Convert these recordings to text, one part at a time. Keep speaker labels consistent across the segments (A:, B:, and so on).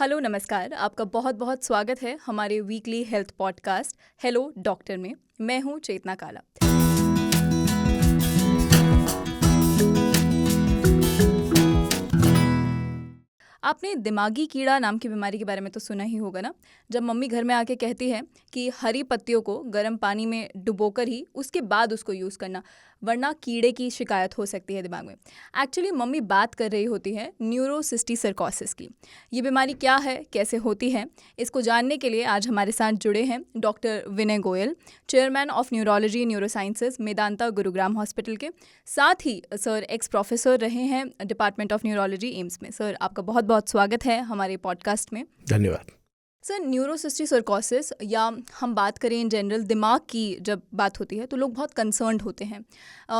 A: Hello नमस्कार, आपका बहुत बहुत स्वागत है हमारे weekly health podcast hello doctor में। मैं हूँ चेतना काला। आपने दिमागी कीड़ा नाम की बीमारी के बारे में तो सुना ही होगा ना। जब मम्मी घर में आके कहती है कि हरी पत्तियों को गर्म पानी में डुबोकर ही उसके बाद उसको यूज़ करना, वरना कीड़े की शिकायत हो सकती है दिमाग में। एक्चुअली मम्मी बात कर रही होती है न्यूरोसिस्टिसरकोसिस की। ये बीमारी क्या है, कैसे होती है, इसको जानने के लिए आज हमारे साथ जुड़े हैं doctor Vinay Goyal, chairman of neurology neurosciences Medanta Gurugram hospital के। साथ ही सर एक्स प्रोफेसर रहे हैं डिपार्टमेंट ऑफ न्यूरोलॉजी एम्स में। सर आपका बहुत बहुत स्वागत है हमारे पॉडकास्ट में।
B: धन्यवाद।
A: सर न्यूरोसिस्टिसरकोसिस या हम बात करें इन जनरल दिमाग की जब बात होती है तो लोग बहुत कंसर्न्ड होते हैं।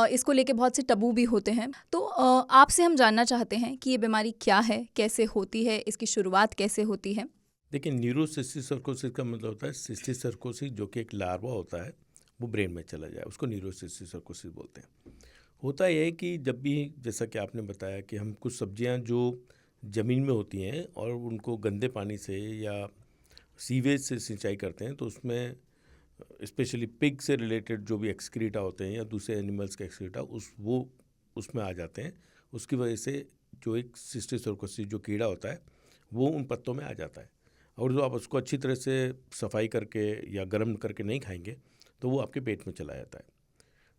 A: इसको लेके बहुत से टबू भी होते हैं। तो आपसे हम जानना चाहते हैं कि ये बीमारी क्या है, कैसे होती है, इसकी शुरुआत कैसे होती है।
B: देखिए, न्यूरोसिस्टिसरकोसिस का मतलब होता है सिस्टिसरकोसिस, जो कि एक लार्वा होता है, वो ब्रेन में चला जाए, उसको न्यूरोसिस्टिसरकोसिस बोलते हैं। होता यह है कि जब भी, जैसा कि आपने बताया, कि हम कुछ सब्जियां जो ज़मीन में होती हैं और उनको गंदे पानी से या सीवेज से सिंचाई करते हैं, तो उसमें स्पेशली पिग से रिलेटेड जो भी एक्सक्रीटा होते हैं या दूसरे एनिमल्स के एक्सक्रीटा उसमें आ जाते हैं। उसकी वजह से जो एक सिस्टिसरकोसिस जो कीड़ा होता है वो उन पत्तों में आ जाता है। और जो आप उसको अच्छी तरह से सफाई करके या गर्म करके नहीं खाएंगे तो वो आपके पेट में चला जाता है।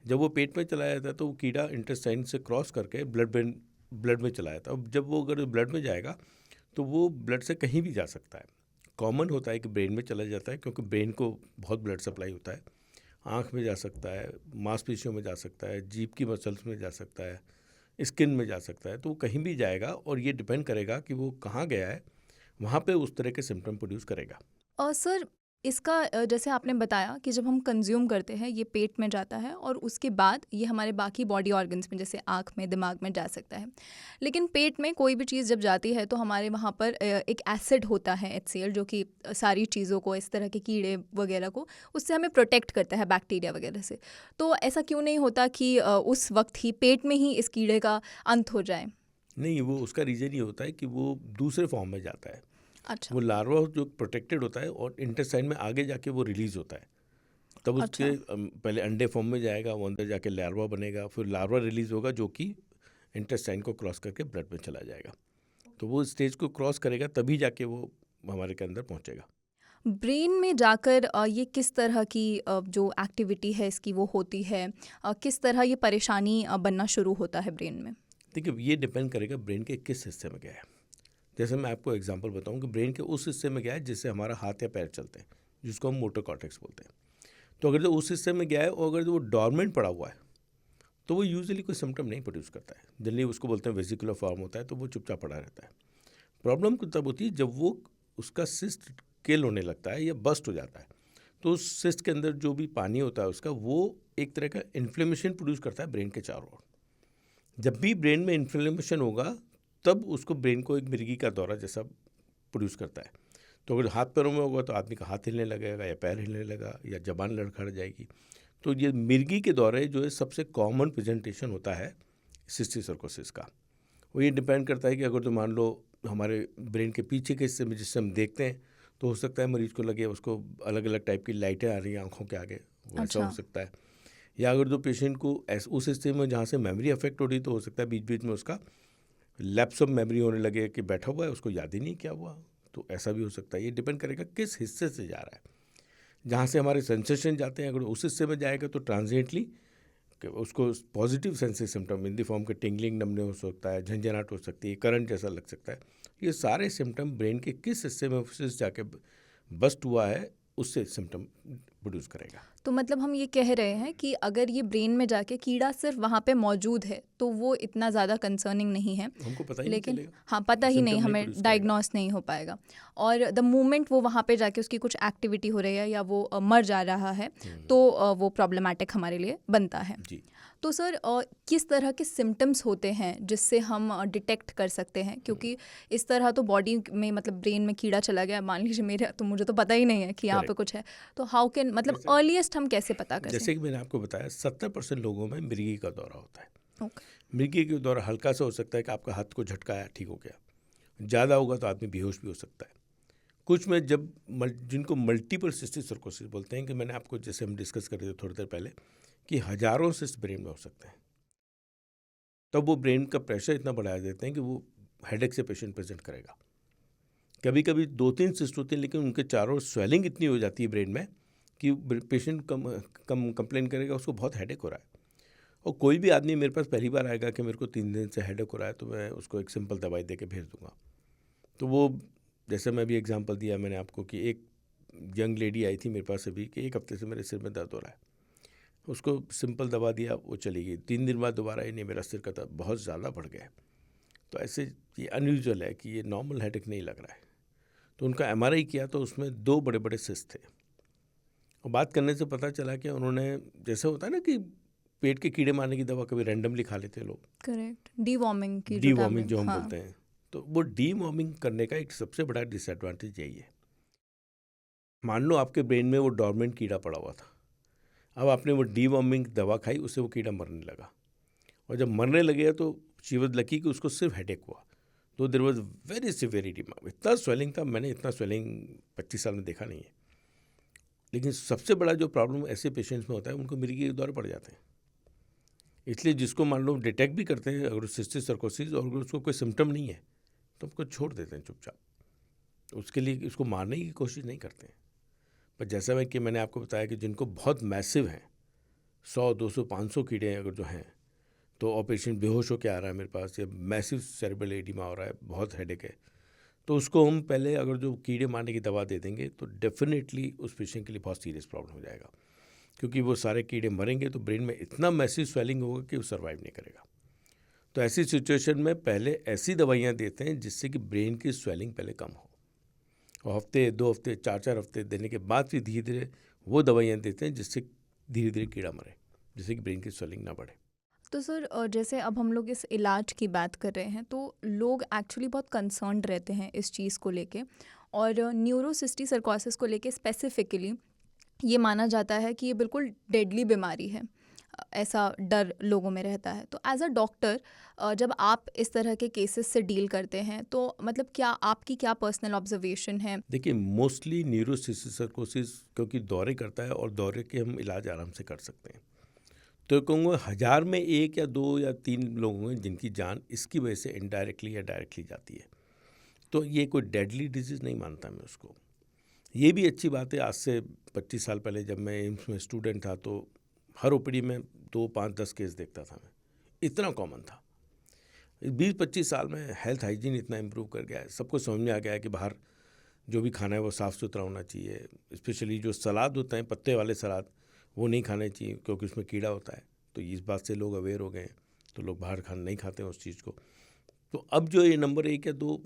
B: जब वो पेट में चला जाता है तो वो कीड़ा इंटेस्टाइन से क्रॉस करके ब्लड में चला जाता है। अब जब वो अगर ब्लड में जाएगा तो वो ब्लड से कहीं भी जा सकता है। कॉमन होता है कि ब्रेन में चला जाता है, क्योंकि ब्रेन को बहुत ब्लड सप्लाई होता है। आँख में जा सकता है, मांसपेशियों में जा सकता है, जीभ की मसल्स में जा सकता है, स्किन में जा सकता है। तो वो कहीं भी जाएगा और ये डिपेंड करेगा कि वो कहाँ गया है, वहाँ पे उस तरह के सिम्टम प्रोड्यूस करेगा।
A: और सर इसका जैसे आपने बताया कि जब हम कंज्यूम करते हैं ये पेट में जाता है और उसके बाद ये हमारे बाकी बॉडी ऑर्गन्स में जैसे आँख में, दिमाग में जा सकता है। लेकिन पेट में कोई भी चीज़ जब जाती है तो हमारे वहाँ पर एक एसिड होता है HCl, जो कि सारी चीज़ों को, इस तरह के कीड़े वगैरह को, उससे हमें प्रोटेक्ट करता है बैक्टीरिया वगैरह से। तो ऐसा क्यों नहीं होता कि उस वक्त ही पेट में ही इस कीड़े का अंत हो जाए?
B: नहीं, वो उसका रीज़न ये होता है कि वो दूसरे फॉर्म में जाता है।
A: अच्छा।
B: वो लार्वा जो प्रोटेक्टेड होता है और इंटेस्टाइन में आगे जाके वो रिलीज़ होता है। तब उसके
A: अच्छा।
B: पहले अंडे फॉर्म में जाएगा, वो अंदर जाके लार्वा बनेगा, फिर लार्वा रिलीज़ होगा जो कि इंटेस्टाइन को क्रॉस करके ब्लड में चला जाएगा। तो वो स्टेज को क्रॉस करेगा तभी जाके वो हमारे के अंदर पहुंचेगा।
A: ब्रेन में जाकर ये किस तरह की जो एक्टिविटी है इसकी वो होती है, किस तरह ये परेशानी बनना शुरू होता है ब्रेन में?
B: देखिए, ये डिपेंड करेगा ब्रेन के किस हिस्से में गया है। जैसे मैं आपको एग्जांपल बताऊं कि ब्रेन के उस हिस्से में गया है जिससे हमारा हाथ या पैर चलते हैं, जिसको हम मोटर कॉर्टेक्स बोलते हैं। तो अगर जो उस हिस्से में गया है और अगर जो वो डॉर्मेंट पड़ा हुआ है तो वो यूजुअली कोई सिम्टम नहीं प्रोड्यूस करता है। जनरली उसको बोलते हैं वेसिकुलर फॉर्म होता है, तो वो चुपचाप पड़ा रहता है। प्रॉब्लम तब होती है जब वो उसका सिस्ट किल होने लगता है या बस्ट हो जाता है। तो उस सिस्ट के अंदर जो भी पानी होता है उसका, वो एक तरह का इन्फ्लेमेशन प्रोड्यूस करता है ब्रेन के चारों ओर। जब भी ब्रेन में इन्फ्लेमेशन होगा तब उसको ब्रेन को एक मिर्गी का दौरा जैसा प्रोड्यूस करता है। तो अगर हाथ पैरों में होगा तो आदमी का हाथ हिलने लगेगा या पैर हिलने लगा या जबान लड़खड़ जाएगी। तो ये मिर्गी के दौरे जो है सबसे कॉमन प्रेजेंटेशन होता है सिस्टिसरकोसिस का। वो ये डिपेंड करता है कि अगर तो मान लो हमारे ब्रेन के पीछे के हिस्से में जिससे हम देखते हैं, तो हो सकता है मरीज को लगे उसको अलग अलग टाइप की लाइटें आ रही हैं आँखों के आगे, वैसा
A: अच्छा।
B: हो सकता है। या अगर जो पेशेंट को उस हिस्से में जहाँ से मेमोरी अफेक्ट हो रही, तो हो सकता है बीच बीच में उसका लैप्स ऑफ मेमोरी होने लगे कि बैठा हुआ है, उसको याद ही नहीं क्या हुआ। तो ऐसा भी हो सकता है। ये डिपेंड करेगा किस हिस्से से जा रहा है। जहाँ से हमारे सेंसेशन जाते हैं, अगर उस हिस्से में जाएगा तो ट्रांजिएंटली उसको positive sensory symptom in the form के टिंगलिंग, नमने हो सकता है, झंझनाहट हो सकती है, करंट जैसा लग सकता है। ये सारे सिम्टम ब्रेन के किस हिस्से में जाके बस्ट हुआ है उससे सिम्टम प्रोड्यूस करेगा।
A: तो मतलब हम ये कह रहे हैं कि अगर ये ब्रेन में जाके कीड़ा सिर्फ वहाँ पे मौजूद है तो वो इतना ज़्यादा कंसर्निंग नहीं है।
B: हमको पता ही नहीं
A: लेकिन
B: चलेगा,
A: हाँ, पता ही
B: सिम्टम
A: नहीं,
B: नहीं
A: हमें
B: प्रोड्यूस करेगा।
A: डायग्नोस नहीं हो पाएगा। और द मोमेंट वो वहाँ पे जाके उसकी कुछ एक्टिविटी हो रही है या वो मर जा रहा है तो वो प्रॉब्लमेटिक हमारे लिए बनता है।
B: जी।
A: तो सर किस तरह के सिम्टम्स होते हैं जिससे हम डिटेक्ट कर सकते हैं? क्योंकि इस तरह तो बॉडी में, मतलब ब्रेन में कीड़ा चला गया, मान लीजिए मेरे, तो मुझे तो पता ही नहीं है कि यहाँ पे कुछ है। तो हाउ कैन, मतलब अर्लीस्ट हम कैसे पता कर
B: जैसे
A: सकें?
B: कि मैंने आपको बताया 70% लोगों में मिर्गी का दौरा होता है।
A: ओके।
B: मिर्गी का दौरा हल्का सा हो सकता है कि आपका हाथ को झटकाया, ठीक हो गया। ज़्यादा होगा तो आदमी बेहोश भी हो सकता है। कुछ में जब जिनको मल्टीपल सिस्टिक सर्कोसिस बोलते हैं, कि मैंने आपको जैसे हम डिस्कस कर रहे थे थोड़ी देर पहले कि हजारों सिस्ट ब्रेन में हो सकते हैं, तब वो ब्रेन का प्रेशर इतना बढ़ा देते हैं कि वो हेडेक से पेशेंट प्रेजेंट करेगा। कभी कभी 2-3 सिस्ट होते हैं, लेकिन उनके चारों स्वेलिंग इतनी हो जाती है ब्रेन में कि पेशेंट कम कंप्लेन करेगा उसको बहुत हेडेक हो रहा है। और कोई भी आदमी मेरे पास पहली बार आएगा कि मेरे को 3 दिन से हेडेक हो रहा है, तो मैं उसको एक सिंपल दवाई दे के भेज दूंगा। तो वो जैसे मैं भी एग्जांपल दिया मैंने आपको कि एक यंग लेडी आई थी मेरे पास अभी कि 1 हफ्ते से मेरे सिर में दर्द हो रहा है, उसको सिंपल दवा दिया, वो चली गई। 3 दिन बाद दोबारा ही नहीं, मेरा सिर का दर्द बहुत ज़्यादा बढ़ गया है। तो ऐसे ये अनयूजुअल है कि ये नॉर्मल हेडेक नहीं लग रहा है। तो उनका एमआरआई किया तो उसमें 2 बड़े बड़े सिस्ट थे, और बात करने से पता चला कि उन्होंने, जैसे होता है ना कि पेट के कीड़े मारने की दवा कभी रैंडमली खा लेते हैं लोग,
A: करेक्ट, डीवॉर्मिंग की
B: डीवॉर्मिंग जो हम
A: हाँ।
B: बोलते हैं, तो वो डीवॉर्मिंग करने का एक सबसे बड़ा डिसएडवांटेज यही है। मान लो आपके ब्रेन में वो डॉर्मेंट कीड़ा पड़ा हुआ था, अब आपने वो डीवॉर्मिंग दवा खाई, उससे वो कीड़ा मरने लगा, और जब मरने लगे तो शी वाज लकी कि उसको सिर्फ हेडेक हुआ। तो there was very severe oedema, इतना स्वेलिंग था, मैंने इतना स्वेलिंग 25 साल में देखा नहीं है। लेकिन सबसे बड़ा जो प्रॉब्लम ऐसे पेशेंट्स में होता है, उनको मिर्गी के दौरे पड़ जाते हैं। इसलिए जिसको मान लो डिटेक्ट भी करते हैं अगर सिस्टिक सर्कोसिस और अगर उसको कोई सिम्टम नहीं है तो उसको छोड़ देते हैं चुपचाप, उसके लिए उसको मारने की कोशिश नहीं करते हैं। पर जैसा मैं कि मैंने आपको बताया कि जिनको बहुत मैसिव हैं, 100, 200, 500 कीड़े अगर जो हैं, तो और पेशेंट बेहोश होकर आ रहा है मेरे पास, या मैसिव सेरेब्रल एडिमा हो रहा है, बहुत हेडेक है, तो उसको हम पहले अगर जो कीड़े मारने की दवा दे देंगे तो डेफिनेटली उस पेशेंट के लिए बहुत सीरियस प्रॉब्लम हो जाएगा, क्योंकि वो सारे कीड़े मरेंगे तो ब्रेन में इतना मैसिव स्वेलिंग होगा कि वो सर्वाइव नहीं करेगा। तो ऐसी सिचुएशन में पहले ऐसी दवाइयाँ देते हैं जिससे कि ब्रेन की स्वेलिंग पहले कम हो, और हफ्ते 2 हफ्ते 4-4 हफ्ते देने के बाद फिर धीरे धीरे वो दवाइयाँ देते हैं जिससे धीरे धीरे कीड़ा मरे, जिससे कि ब्रेन की स्वेलिंग ना बढ़े।
A: तो सर जैसे अब हम लोग इस इलाज की बात कर रहे हैं, तो लोग एक्चुअली बहुत कंसर्न्ड रहते हैं इस चीज़ को लेके, और न्यूरोसिस्टिक सर्कोसिस को लेके स्पेसिफिकली ये माना जाता है कि ये बिल्कुल डेडली बीमारी है। ऐसा डर लोगों में रहता है। तो एज अ डॉक्टर जब आप इस तरह के केसेस से डील करते हैं, तो मतलब क्या आपकी क्या पर्सनल ऑब्जर्वेशन है?
B: देखिए, मोस्टली न्यूरोसिस्टिक सर्कोसिस क्योंकि दौरे करता है और दौरे के हम इलाज आराम से कर सकते हैं, तो कहूँगा 1000 में 1 या 2 या 3 लोग होंगे जिनकी जान इसकी वजह से इनडायरेक्टली या डायरेक्टली जाती है। तो ये कोई डेडली डिजीज़ नहीं मानता मैं उसको। ये भी अच्छी बात है, आज से 25 साल पहले जब मैं एम्स में स्टूडेंट था तो हर ओपीडी में 2, 5, 10 केस देखता था मैं, इतना कॉमन था। 20-25 साल में हेल्थ हाइजीन इतना इम्प्रूव कर गया है, सबको समझ में आ गया है कि बाहर जो भी खाना है वो साफ़ सुथरा होना चाहिए। स्पेशली जो सलाद होते हैं, पत्ते वाले सलाद, वो नहीं खाने चाहिए क्योंकि उसमें कीड़ा होता है। तो इस बात से लोग अवेयर हो गए हैं, तो लोग बाहर खाना नहीं खाते हैं उस चीज़ को। तो अब जो ये नंबर 1 या 2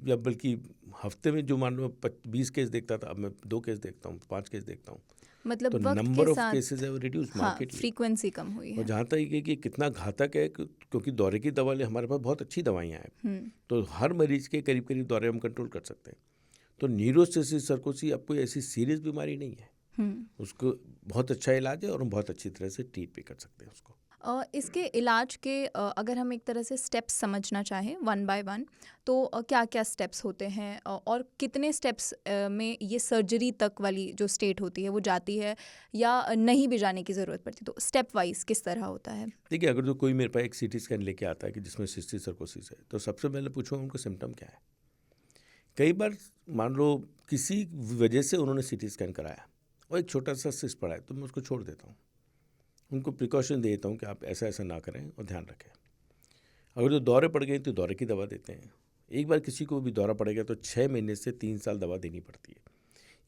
B: या बल्कि हफ्ते में जो मान लो 20 केस देखता था, अब मैं 2 केस देखता हूँ, 5 केस देखता हूँ।
A: मतलब
B: तो
A: वक्त
B: नंबर
A: के
B: ऑफ
A: साथ
B: केसेस है रिड्यूस
A: हाँ,
B: मार्केटली।
A: फ्रीक्वेंसी कम हुई
B: और
A: है।
B: जहाँ तक ये कि कितना घातक है, क्योंकि दौरे की दवा हमारे पास बहुत अच्छी दवाइयाँ हैं, तो हर मरीज के करीब करीब दौरे हम कंट्रोल कर सकते हैं। तो न्यूरोसिस्टिक सर्कोसिस अब कोई ऐसी सीरियस बीमारी नहीं है, उसको बहुत अच्छा इलाज है और हम बहुत अच्छी तरह से ट्रीट भी कर सकते हैं उसको।
A: इसके इलाज के अगर हम एक तरह से स्टेप्स समझना चाहें वन बाय वन, तो क्या क्या स्टेप्स होते हैं, और कितने स्टेप्स में ये सर्जरी तक वाली जो स्टेट होती है वो जाती है, या नहीं भी जाने की ज़रूरत पड़ती? तो स्टेप वाइज किस तरह होता है?
B: देखिए, अगर जो कोई मेरे पास एक सीटी स्कैन लेके आता है कि जिसमें सिस्टिक सर्कोसिस है, तो सबसे पहले पूछूंगा उनको सिम्टम क्या है। कई बार मान लो किसी वजह से उन्होंने सीटी स्कैन कराया और एक छोटा सा सिस्ट पड़ा है, तो मैं उसको छोड़ देता हूँ, उनको प्रिकॉशन देता हूँ कि आप ऐसा ऐसा ना करें और ध्यान रखें। अगर जो दौरे पड़ गए तो दौरे की दवा देते हैं। एक बार किसी को भी दौरा पड़ेगा तो 6 महीने से 3 साल दवा देनी पड़ती है।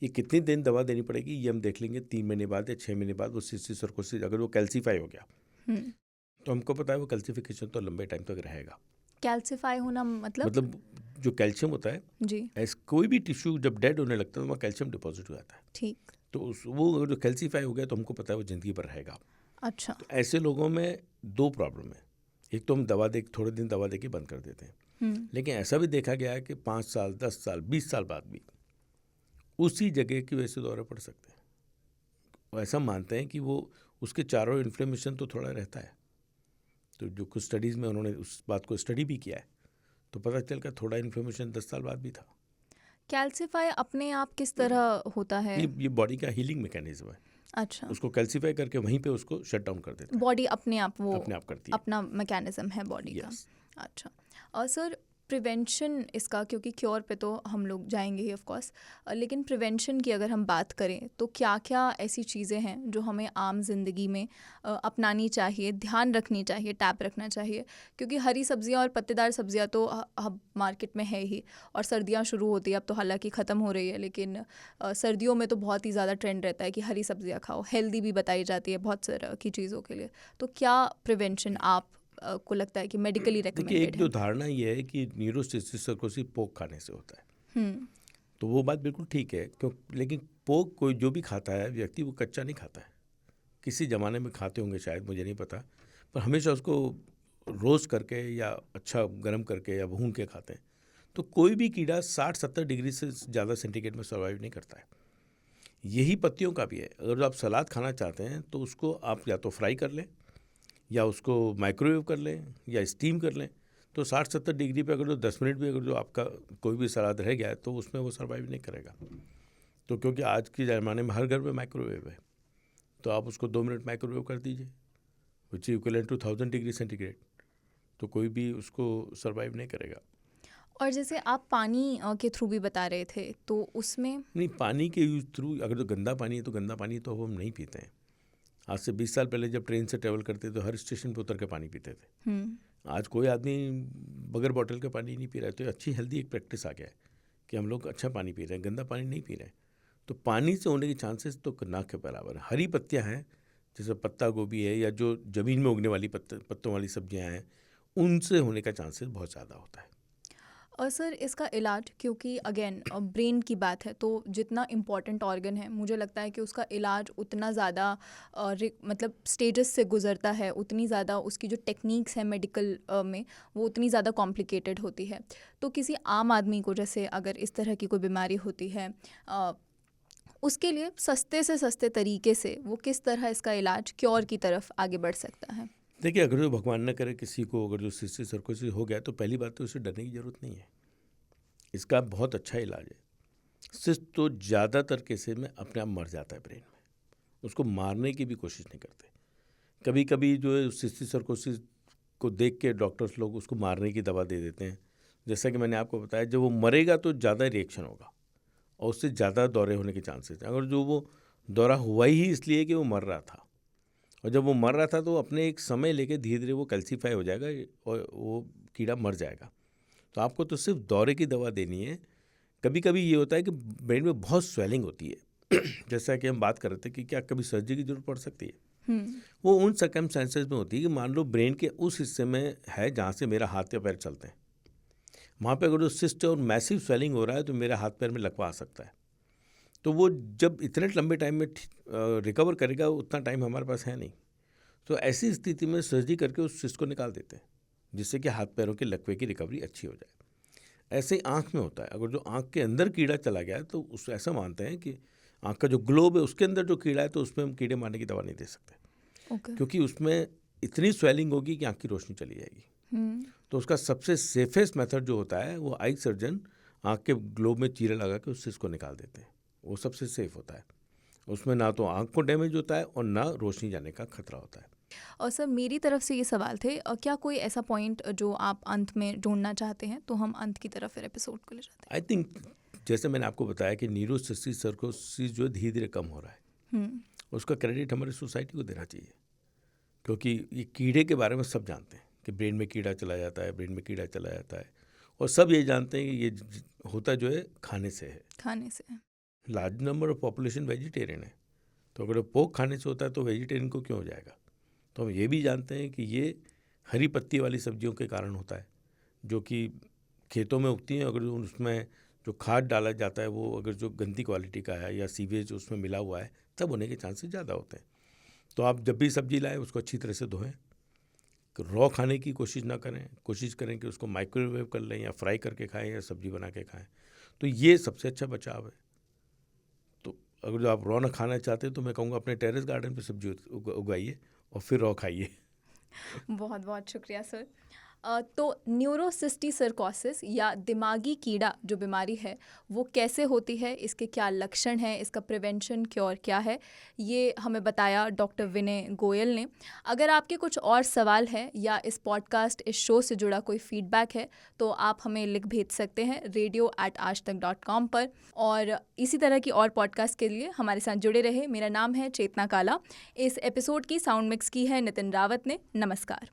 B: ये कितनी दिन दवा देनी पड़ेगी ये हम देख लेंगे, 3 महीने बाद या 6 महीने बाद वो सिस्टिक सर्कोसिस अगर वो कैल्सीफाई हो गया तो हमको पता है वो कैल्सिफिकेशन तो लंबे टाइम तक रहेगा।
A: कैल्सिफाई होना मतलब
B: जो कैल्शियम होता है,
A: जी,
B: कोई भी टिश्यू जब डेड होने लगता है तो वहाँ कैल्शियम डिपॉजिट हो जाता है।
A: ठीक,
B: तो वो अगर जो कैल्सीफाई हो गया तो हमको पता है वो ज़िंदगी भर रहेगा।
A: अच्छा,
B: तो ऐसे लोगों में 2 प्रॉब्लम है। एक तो हम दवा दे थोड़े दिन दवा दे के बंद कर देते हैं, लेकिन ऐसा भी देखा गया है कि 5 साल 10 साल 20 साल बाद भी उसी जगह की वजह से दौरे पड़ सकते हैं। और ऐसा मानते हैं कि वो उसके चारों इन्फ्लेमेशन तो थोड़ा रहता है। तो जो कुछ स्टडीज़ में उन्होंने उस बात को स्टडी भी किया है तो पता चल का थोड़ा इन्फ्लेमेशन 10 साल बाद भी था।
A: कैल्सीफाई अपने आप किस तरह होता है?
B: ये बॉडी का हीलिंग मैकेनिज्म है।
A: अच्छा,
B: उसको कैल्सीफाई करके वहीं पे उसको शट डाउन कर देता है,
A: बॉडी अपने आप वो
B: अपने आप करती है।
A: अपना मैकेनिज्म है बॉडी का।
B: यस।
A: अच्छा, और सर प्रिवेंशन इसका, क्योंकि क्योर पे तो हम लोग जाएंगे ही ऑफ कोर्स, लेकिन प्रिवेंशन की अगर हम बात करें तो क्या क्या ऐसी चीज़ें हैं जो हमें आम जिंदगी में अपनानी चाहिए, ध्यान रखनी चाहिए, टैप रखना चाहिए? क्योंकि हरी सब्जियां और पत्तेदार सब्जियां तो मार्केट में है ही, और सर्दियां शुरू होती है अब तो हालांकि ख़त्म हो रही है, लेकिन सर्दियों में तो बहुत ही ज़्यादा ट्रेंड रहता है कि हरी सब्जियां खाओ, हेल्दी भी बताई जाती है बहुत तरह की चीज़ों के लिए। तो क्या प्रिवेंशन आप को लगता है कि मेडिकली
B: देखिए,
A: रेकमेंडेड
B: एक
A: है?
B: जो धारणा ये है कि न्यूरोसिस्टिक सर्कोसिस पोक खाने से होता है,
A: हम्म।
B: तो वो बात बिल्कुल ठीक है, क्यों? लेकिन पोक कोई जो भी खाता है व्यक्ति, वो कच्चा नहीं खाता है। किसी ज़माने में खाते होंगे शायद, मुझे नहीं पता, पर हमेशा उसको रोस्ट करके या अच्छा गर्म करके या भून के खाते हैं। तो कोई भी कीड़ा 60-70 डिग्री से ज़्यादा सेंटीग्रेड में सर्वाइव नहीं करता है। यही पत्तियों का भी है। अगर आप सलाद खाना चाहते हैं तो उसको आप या तो फ्राई कर लें, या उसको माइक्रोवेव कर लें, या स्टीम कर लें। तो 60-70 डिग्री पे अगर जो 10 मिनट भी अगर जो आपका कोई भी सलाद रह गया है तो उसमें वो सर्वाइव नहीं करेगा। तो क्योंकि आज के ज़माने में हर घर में माइक्रोवेव है, तो आप उसको 2 मिनट माइक्रोवेव कर दीजिए, which is equivalent to 1000 degree centigrade, तो कोई भी उसको सर्वाइव नहीं करेगा।
A: और जैसे आप पानी के थ्रू भी बता रहे थे, तो उसमें
B: नहीं, पानी के यूज थ्रू अगर तो गंदा पानी है तो गंदा पानी तो हम नहीं पीते हैं। आज से 20 साल पहले जब ट्रेन से ट्रेवल करते तो हर स्टेशन पर उतर के पानी पीते थे। आज कोई आदमी बगैर बॉटल का पानी नहीं पी रहा है। तो ये अच्छी हेल्दी एक प्रैक्टिस आ गया है कि हम लोग अच्छा पानी पी रहे हैं, गंदा पानी नहीं पी रहे हैं। तो पानी से होने के चांसेस तो ना के बराबर है। हरी पत्तियां हैं, जैसे पत्ता गोभी है, या जो ज़मीन में उगने वाली पत्तों वाली सब्जियां हैं, उनसे होने का चांसेस बहुत ज़्यादा होता है।
A: और सर इसका इलाज, क्योंकि अगेन ब्रेन की बात है, तो जितना इम्पॉर्टेंट ऑर्गन है मुझे लगता है कि उसका इलाज उतना ज़्यादा मतलब स्टेजेस से गुजरता है, उतनी ज़्यादा उसकी जो टेक्निक्स हैं मेडिकल में वो उतनी ज़्यादा कॉम्प्लिकेटेड होती है। तो किसी आम आदमी को जैसे अगर इस तरह की कोई बीमारी होती है, उसके लिए सस्ते से सस्ते तरीके से वो किस तरह इसका इलाज क्योर की तरफ आगे बढ़ सकता है?
B: देखिए, अगर जो भगवान न करे किसी को अगर जो सिस्टिक सर्कोसिस हो गया, तो पहली बात तो उसे डरने की ज़रूरत नहीं है। इसका बहुत अच्छा इलाज है। सिस्ट तो ज़्यादातर केसेस में अपने आप मर जाता है ब्रेन में, उसको मारने की भी कोशिश नहीं करते। कभी कभी जो है सिस्टिक सर्कोसिस को देख के डॉक्टर्स लोग उसको मारने की दवा दे देते हैं। जैसा कि मैंने आपको बताया, जब वो मरेगा तो ज़्यादा रिएक्शन होगा और उससे ज़्यादा दौरे होने के चांसेस हैं। अगर जो वो दौरा हुआ ही इसलिए कि वो मर रहा था, और जब वो मर रहा था तो अपने एक समय लेके धीरे धीरे वो कैल्सीफाई हो जाएगा और वो कीड़ा मर जाएगा। तो आपको तो सिर्फ दौरे की दवा देनी है। कभी कभी ये होता है कि ब्रेन में बहुत स्वेलिंग होती है जैसा कि हम बात कर रहे थे कि क्या कभी सर्जरी की जरूरत पड़ सकती है। वो उन सर्कमस्टेंसेस में होती है कि मान लो ब्रेन के उस हिस्से में है जहाँ से मेरा हाथ या पैर चलते हैं, वहाँ पे अगर जो सिस्ट और मैसिव स्वेलिंग हो रहा है तो मेरा हाथ पैर में लकवा आ सकता है। तो वो जब इतने लंबे टाइम में रिकवर करेगा, उतना टाइम हमारे पास है नहीं। तो ऐसी स्थिति में सर्जरी करके उस सिस्ट को निकाल देते हैं, जिससे कि हाथ पैरों के लकवे की रिकवरी अच्छी हो जाए। ऐसे ही आँख में होता है। अगर जो आँख के अंदर कीड़ा चला गया है तो उस ऐसा मानते हैं कि आँख का जो ग्लोब है उसके अंदर जो कीड़ा है तो उसमें हम कीड़े मारने की दवा नहीं दे सकते। क्योंकि उसमें इतनी स्वेलिंग होगी कि आँख की रोशनी चली जाएगी। तो उसका सबसे सेफेस्ट मेथड जो होता है वो आई सर्जन आँख के ग्लोब में चीरे लगा के उस सिस्ट को निकाल देते हैं। वो सबसे सेफ होता है। उसमें ना तो आँख को डैमेज होता है और ना रोशनी जाने का खतरा होता है।
A: और सर मेरी तरफ से ये सवाल थे, क्या कोई ऐसा पॉइंट जो आप अंत में ढूंढना चाहते हैं, तो हम अंत की तरफ फिर एपिसोड को ले जाते
B: आई थिंक जैसे मैंने आपको बताया कि न्यूरोसिस्टिक सर्कोसिस जो धीरे धीरे कम हो रहा है, उसका क्रेडिट हमारी सोसाइटी को देना चाहिए। क्योंकि ये कीड़े के बारे में सब जानते हैं कि ब्रेन में कीड़ा चला जाता है, ब्रेन में कीड़ा चला जाता है, और सब ये जानते हैं कि ये होता जो है खाने से है।
A: खाने से
B: large number of population vegetarian है, तो अगर पोक खाने से होता है तो वेजिटेरियन को क्यों हो जाएगा। तो हम ये भी जानते हैं कि ये हरी पत्ती वाली सब्जियों के कारण होता है, जो कि खेतों में उगती हैं। अगर उसमें जो खाद डाला जाता है वो अगर जो गंदी क्वालिटी का है या सीवेज उसमें मिला हुआ है, तब होने के चांसेस ज़्यादा होते हैं। तो आप जब भी सब्जी लाएं उसको अच्छी तरह से धोएं, रॉ खाने की कोशिश ना करें, कोशिश करें कि उसको माइक्रोवेव कर लें या फ्राई करके खाएं या सब्जी बना के खाएं। तो ये सबसे अच्छा बचाव है। तो अगर जो आप रॉ ना खाना चाहते हैं तो मैं कहूँगा अपने टेरेस गार्डन पे सब्जी उगाइए और फिर रॉ खाइए।
A: बहुत बहुत शुक्रिया सर। तो न्यूरोसिस्टिसर्कोसिस या दिमागी कीड़ा जो बीमारी है वो कैसे होती है, इसके क्या लक्षण हैं, इसका प्रिवेंशन क्योर क्या है, ये हमें बताया डॉक्टर विनय गोयल ने। अगर आपके कुछ और सवाल हैं या इस पॉडकास्ट, इस शो से जुड़ा कोई फीडबैक है तो आप हमें लिख भेज सकते हैं radio@aajtak.com पर। और इसी तरह की और पॉडकास्ट के लिए हमारे साथ जुड़े रहे। मेरा नाम है चेतना काला। इस एपिसोड की साउंड मिक्स की है नितिन रावत ने। नमस्कार।